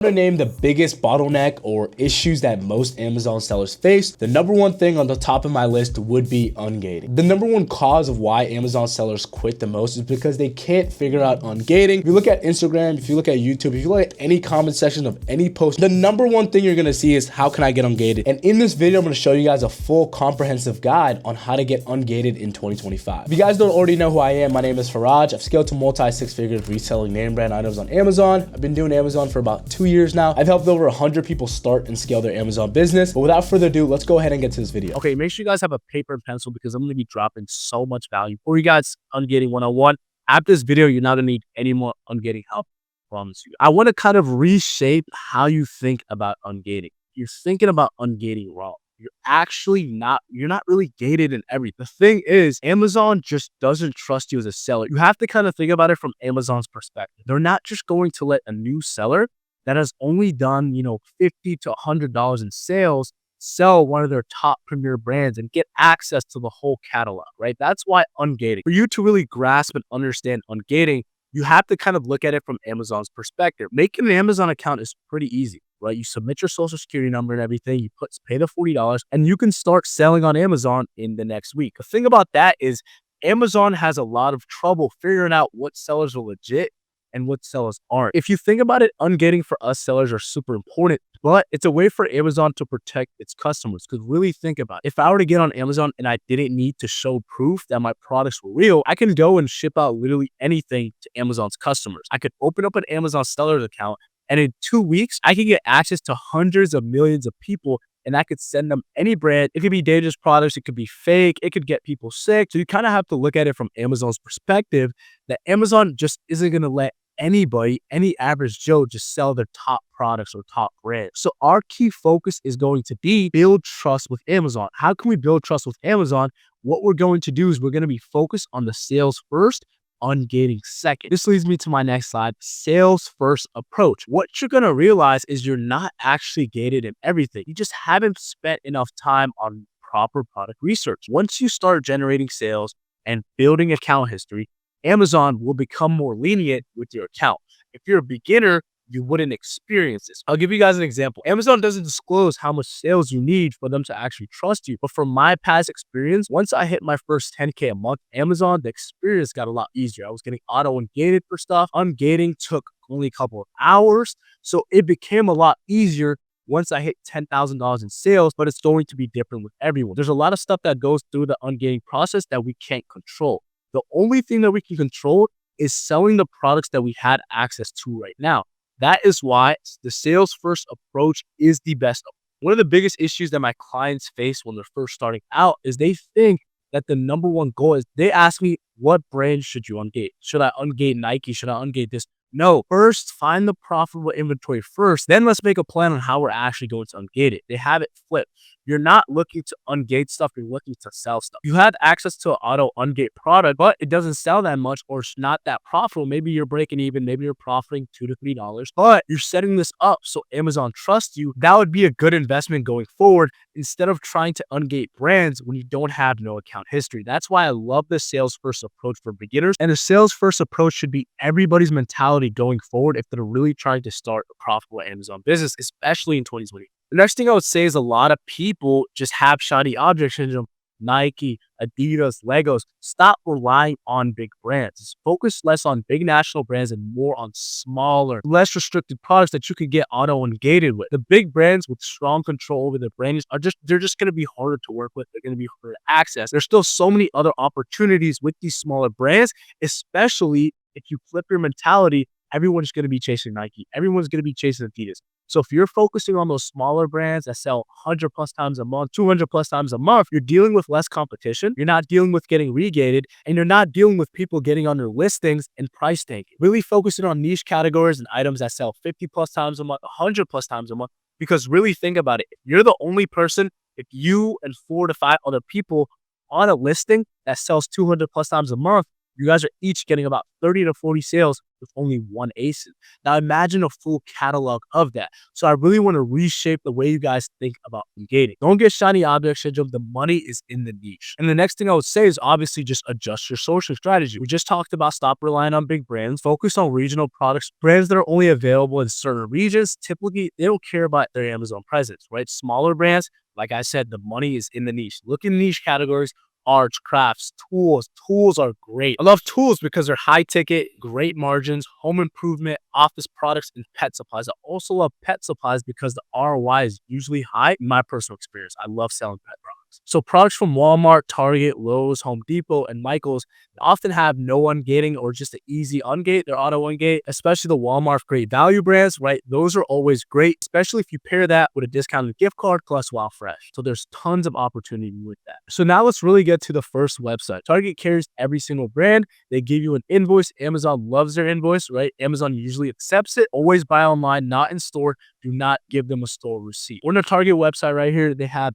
To name the biggest bottleneck or issues that most Amazon sellers face, the number one thing on the top of my list would be ungating. The number one cause of why Amazon sellers quit the most is because they can't figure out ungating. If you look at Instagram, if you look at YouTube, if you look at any comment section of any post, the number one thing you're gonna see is how can I get ungated? And in this video, I'm gonna show you guys a full comprehensive guide on how to get ungated in 2025. If you guys don't already know who I am, my name is Faraj. I've scaled to multi-six-figure reselling name brand items on Amazon. I've been doing Amazon for about 2 years now. I've helped over 100 people start and scale their Amazon business. But without further ado, let's go ahead and get to this video. Okay, make sure you guys have a paper and pencil because I'm going to be dropping so much value for you guys. Ungating 101. After this video, you're not going to need any more ungating help. I promise you. I want to kind of reshape how you think about ungating. You're thinking about ungating wrong. You're not really gated in everything. The thing is, Amazon just doesn't trust you as a seller. You have to kind of think about it from Amazon's perspective. They're not just going to let a new seller that has only done, $50 to $100 in sales, sell one of their top premier brands and get access to the whole catalog, right? That's why ungating. For you to really grasp and understand ungating, you have to kind of look at it from Amazon's perspective. Making an Amazon account is pretty easy, right? You submit your social security number and everything, pay the $40, and you can start selling on Amazon in the next week. The thing about that is Amazon has a lot of trouble figuring out what sellers are legit and what sellers aren't. If you think about it, ungating for us sellers are super important, but it's a way for Amazon to protect its customers. Because really think about it. If I were to get on Amazon and I didn't need to show proof that my products were real, I can go and ship out literally anything to Amazon's customers. I could open up an Amazon sellers account, and in 2 weeks, I can get access to hundreds of millions of people, and I could send them any brand. It could be dangerous products. It could be fake. It could get people sick. So you kind of have to look at it from Amazon's perspective that Amazon just isn't going to let anybody, any average Joe, just sell their top products or top brands. So our key focus is going to be build trust with Amazon. How can we build trust with Amazon? What we're going to do is we're going to be focused on the sales first, ungating second. This leads me to my next slide, sales first approach. What you're going to realize is you're not actually gated in everything. You just haven't spent enough time on proper product research. Once you start generating sales and building account history, Amazon will become more lenient with your account. If you're a beginner, you wouldn't experience this. I'll give you guys an example. Amazon doesn't disclose how much sales you need for them to actually trust you. But from my past experience, once I hit my first 10K a month, Amazon, the experience got a lot easier. I was getting auto-ungated for stuff. Ungating took only a couple of hours. So it became a lot easier once I hit $10,000 in sales, but it's going to be different with everyone. There's a lot of stuff that goes through the ungating process that we can't control. The only thing that we can control is selling the products that we had access to right now. That is why the sales first approach is the best. One of the biggest issues that my clients face when they're first starting out is they think that the number one goal is they ask me, what brand should you ungate? Should I ungate Nike? Should I ungate this? No, first find the profitable inventory first. Then let's make a plan on how we're actually going to ungate it. They have it flipped. You're not looking to ungate stuff. You're looking to sell stuff. You have access to an auto ungate product, but it doesn't sell that much or it's not that profitable. Maybe you're breaking even. Maybe you're profiting $2 to $3, but you're setting this up so Amazon trusts you. That would be a good investment going forward instead of trying to ungate brands when you don't have no account history. That's why I love the sales first approach for beginners. And the sales first approach should be everybody's mentality going forward if they're really trying to start a profitable Amazon business, especially in 2020. The next thing I would say is a lot of people just have shiny object syndrome. Nike, Adidas, Legos. Stop relying on big brands. Focus less on big national brands and more on smaller, less restricted products that you can get auto-ungated with. The big brands with strong control over their branding they're just going to be harder to work with. They're going to be harder to access. There's still so many other opportunities with these smaller brands, especially if you flip your mentality. Everyone's going to be chasing Nike. Everyone's going to be chasing Adidas. So if you're focusing on those smaller brands that sell 100 plus times a month, 200 plus times a month, you're dealing with less competition. You're not dealing with getting regated, and you're not dealing with people getting on your listings and price tanking. Really focusing on niche categories and items that sell 50 plus times a month, 100 plus times a month. Because really think about it. If you're the only person, if you and 4 to 5 other people on a listing that sells 200 plus times a month, you guys are each getting about 30 to 40 sales with only one ASIN. Now imagine a full catalog of that. So I really want to reshape the way you guys think about ungating. Don't get shiny object syndrome. The money is in the niche. And the next thing I would say is obviously just adjust your social strategy. We just talked about stop relying on big brands, focus on regional products, brands that are only available in certain regions. Typically, they don't care about their Amazon presence, right? Smaller brands, like I said, the money is in the niche. Look in niche categories. Arts, crafts, tools. Tools are great. I love tools because they're high ticket, great margins, home improvement, office products, and pet supplies. I also love pet supplies because the ROI is usually high. In my personal experience, I love selling pet products. So products from Walmart, Target, Lowe's, Home Depot, and Michael's often have no ungating or just an easy ungate. They're auto ungate, especially the Walmart great value brands, right? Those are always great, especially if you pair that with a discounted gift card plus Wow Fresh. So there's tons of opportunity with that. So now let's really get to the first website. Target carries every single brand. They give you an invoice. Amazon loves their invoice, right? Amazon usually accepts it. Always buy online, not in store. Do not give them a store receipt. On the Target website right here, they have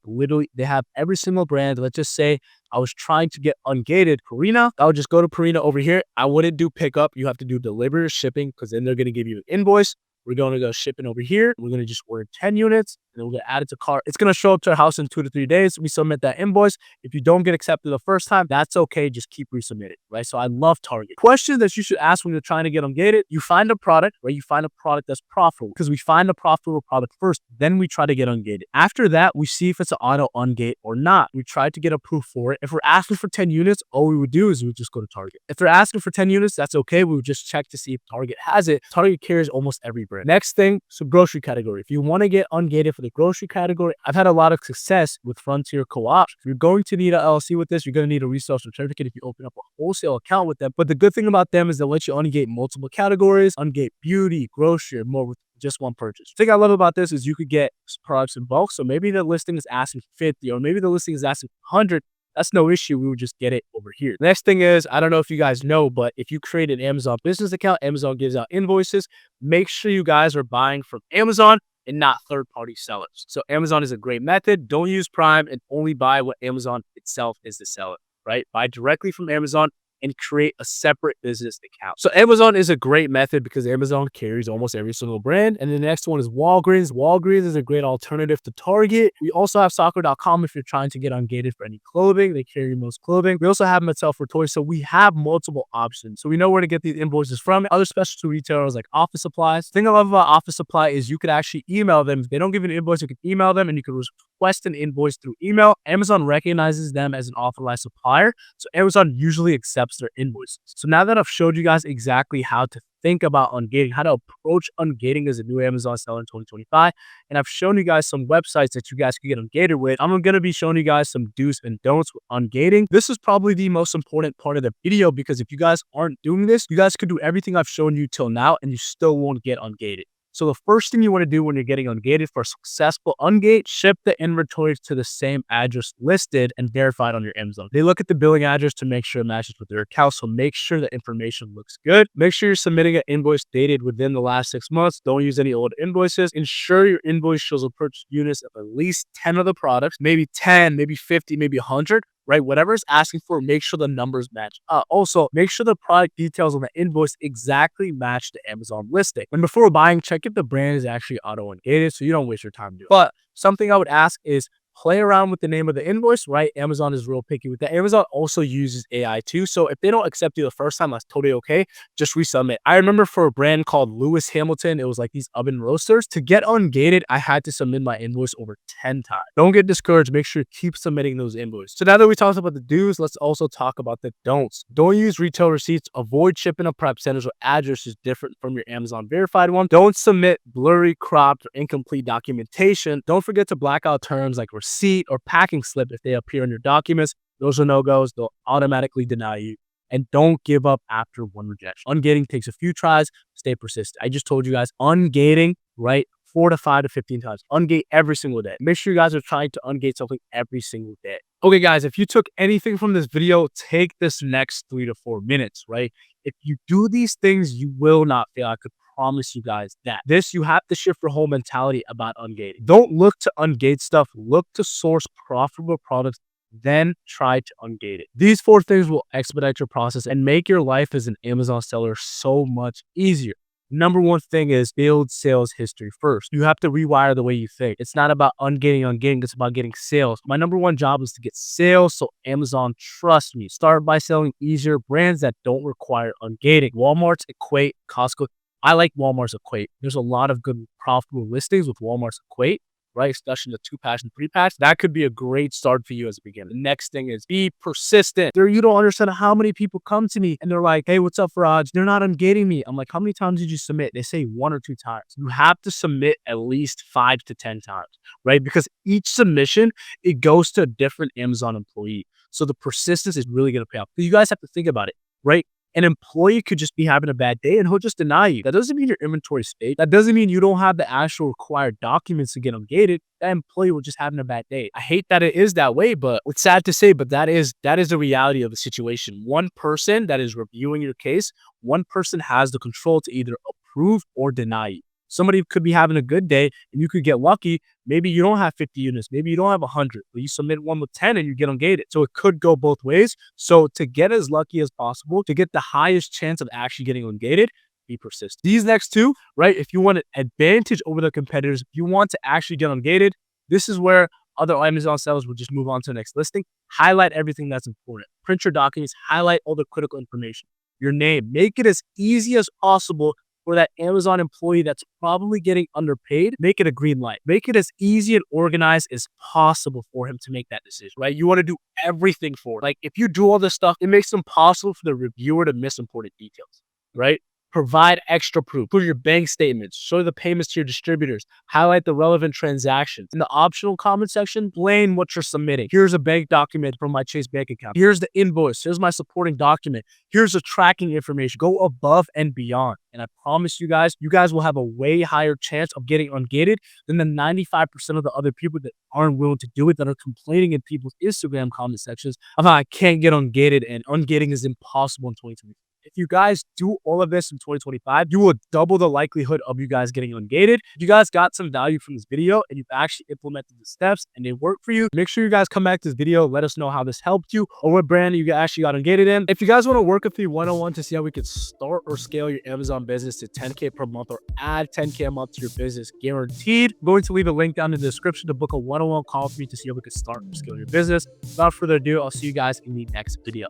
every single brand. Let's just say I was trying to get ungated Purina. I would just go to Purina over here. I wouldn't do pickup. You have to do delivery shipping because then they're going to give you an invoice. We're going to go shipping over here. We're going to just order 10 units and then we're going to add it to cart. It's going to show up to our house in 2 to 3 days. We submit that invoice. If you don't get accepted the first time, that's okay. Just keep resubmitting, right? So I love Target. Question that you should ask when you're trying to get ungated, you find a product, right? You find a product that's profitable because we find a profitable product first, then we try to get ungated. After that, we see if it's an auto ungate or not. We try to get approved for it. If we're asking for 10 units, all we would do is we would just go to Target. If they're asking for 10 units, that's okay. We would just check to see if Target has it. Target carries almost every brand. Next thing, so grocery category. If you want to get ungated for the grocery category, I've had a lot of success with Frontier Co-op. You're going to need an LLC with this. You're going to need a resale certificate if you open up a wholesale account with them. But the good thing about them is they'll let you ungate multiple categories, ungate beauty, grocery, or more with just one purchase. The thing I love about this is you could get products in bulk. So maybe the listing is asking 50 or maybe the listing is asking 100. That's no issue. We would just get it over here. Next thing is, I don't know if you guys know, but if you create an Amazon business account, Amazon gives out invoices. Make sure you guys are buying from Amazon and not third-party sellers. So Amazon is a great method. Don't use Prime and only buy what Amazon itself is the seller, right? Buy directly from Amazon and create a separate business account. So Amazon is a great method because Amazon carries almost every single brand. And the next one is Walgreens. Walgreens is a great alternative to Target. We also have soccer.com if you're trying to get ungated for any clothing. They carry most clothing. We also have Mattel for toys. So we have multiple options. So we know where to get these invoices from. Other specialty retailers like office supplies. The thing I love about office supply is you could actually email them. If they don't give you an invoice, you can email them and you can request an invoice through email. Amazon recognizes them as an authorized supplier. So Amazon usually accepts their invoices. So now that I've showed you guys exactly how to think about ungating, how to approach ungating as a new Amazon seller in 2025, and I've shown you guys some websites that you guys can get ungated with, I'm going to be showing you guys some do's and don'ts with ungating. This is probably the most important part of the video because if you guys aren't doing this, you guys could do everything I've shown you till now and you still won't get ungated. So the first thing you want to do when you're getting ungated for a successful ungate, ship the inventory to the same address listed and verified on your Amazon. They look at the billing address to make sure it matches with their account. So make sure the information looks good. Make sure you're submitting an invoice dated within the last 6 months. Don't use any old invoices. Ensure your invoice shows a purchase units of at least 10 of the products, maybe 10, maybe 50, maybe 100. Right? Whatever it's asking for, make sure the numbers match up. Also, make sure the product details on the invoice exactly match the Amazon listing. And before buying, check if the brand is actually auto-ungated so you don't waste your time doing it. But something I would ask is play around with the name of the invoice, right? Amazon is real picky with that. Amazon also uses AI too. So if they don't accept you the first time, that's totally okay. Just resubmit. I remember for a brand called Lewis Hamilton, it was like these oven roasters. To get ungated, I had to submit my invoice over 10 times. Don't get discouraged. Make sure you keep submitting those invoices. So now that we talked about the do's, let's also talk about the don'ts. Don't use retail receipts. Avoid shipping to prep centers or addresses different from your Amazon verified one. Don't submit blurry, cropped, or incomplete documentation. Don't forget to black out terms like receipt or packing slip if they appear in your documents. Those are no-goes. They'll automatically deny you. And don't give up after one rejection. Ungating takes a few tries. Stay persistent. I just told you guys, ungating, right? 4 to 5 to 15 times. Ungate every single day. Make sure you guys are trying to ungate something every single day. Okay, guys, if you took anything from this video, take this next 3 to 4 minutes, right? If you do these things, you will not fail. I could promise you guys that. You have to shift your whole mentality about ungating. Don't look to ungate stuff. Look to source profitable products then try to ungate it. These 4 things will expedite your process and make your life as an Amazon seller so much easier. Number one thing is build sales history first. You have to rewire the way you think. It's not about ungating, it's about getting sales. My number one job is to get sales so Amazon trusts me. Start by selling easier brands that don't require ungating. Walmart's Equate, Costco. I like Walmart's Equate. There's a lot of good profitable listings with Walmart's Equate, right? Especially the 2-patch and 3-patch. That could be a great start for you as a beginner. The next thing is be persistent. You don't understand how many people come to me and they're like, hey, what's up, Raj? They're not ungating me. I'm like, how many times did you submit? They say 1 or 2 times. You have to submit at least 5 to 10 times, right? Because each submission, it goes to a different Amazon employee. So the persistence is really going to pay off. You guys have to think about it, right? An employee could just be having a bad day and he'll just deny you. That doesn't mean your inventory is fake. That doesn't mean you don't have the actual required documents to get ungated. That employee was just having a bad day. I hate that it is that way, but it's sad to say, but that is the reality of the situation. One person that is reviewing your case, one person has the control to either approve or deny you. Somebody could be having a good day and you could get lucky. Maybe you don't have 50 units. Maybe you don't have 100, but you submit one with 10 and you get ungated. So it could go both ways. So to get as lucky as possible, to get the highest chance of actually getting ungated, be persistent. These next 2, right? If you want an advantage over the competitors, if you want to actually get ungated, this is where other Amazon sellers will just move on to the next listing. Highlight everything that's important. Print your documents, highlight all the critical information. Your name, make it as easy as possible for that Amazon employee that's probably getting underpaid. Make it a green light. Make it as easy and organized as possible for him to make that decision, right? You want to do everything for it. Like if you do all this stuff, it makes it impossible for the reviewer to miss important details, right? Provide extra proof. Put your bank statements, show the payments to your distributors, highlight the relevant transactions. In the optional comment section, explain what you're submitting. Here's a bank document from my Chase bank account. Here's the invoice. Here's my supporting document. Here's the tracking information. Go above and beyond. And I promise you guys will have a way higher chance of getting ungated than the 95% of the other people that aren't willing to do it, that are complaining in people's Instagram comment sections about I can't get ungated and ungating is impossible in 2020. If you guys do all of this in 2025, you will double the likelihood of you guys getting ungated. If you guys got some value from this video and you've actually implemented the steps and they work for you, make sure you guys come back to this video. Let us know how this helped you or what brand you actually got ungated in. If you guys want to work with me one-on-one to see how we could start or scale your Amazon business to 10K per month or add 10K a month to your business guaranteed, I'm going to leave a link down in the description to book a one-on-one call with me to see how we could start or scale your business. Without further ado, I'll see you guys in the next video.